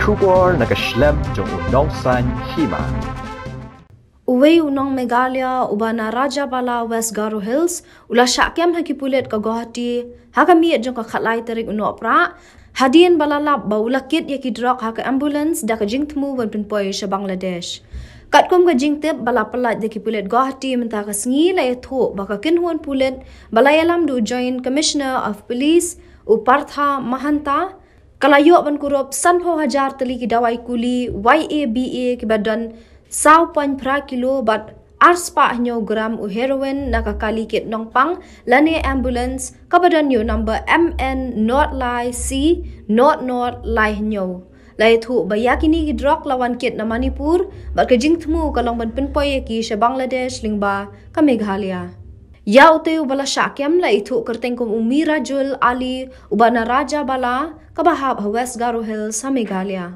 Kubor nakaslem jong Nong san Hima. Uwe Nong Meghalaya ubana Raja Bala West Garo Hills ula syakem hakipulet ka Guwahati hakami jong ka khatlai tarik uno pra hadien balalap ba ula kit yaki Drok haka ambulance da ka jingtmu wan Pynpoi sa Bangladesh. Katkom ka jingtip bala palat de kipulet Guwahati menta ka sngi la etho baka kinhuan pulet balayalam du Joint Commissioner of Police Upartha Mahanta kalayo ban kurup sanpo hajar tali ki dawai kuli YABA ki badan 1.5 kilo bat arspa nyo gram u heroin nakakali kit nongpang lani ambulance kabadan yo number MN not lie C not lie nyo lai thu bayakini ki Drok lawan kit na Manipur bat ka jingtmu kalong ban Pynpoi ki sa Bangladesh lingba ka Meghalaya. Ya uteu bala syakem la itu kerteng kum Umira Jul Ali ubana Raja Bala kabahab West Garo Hills sa Meghalaya.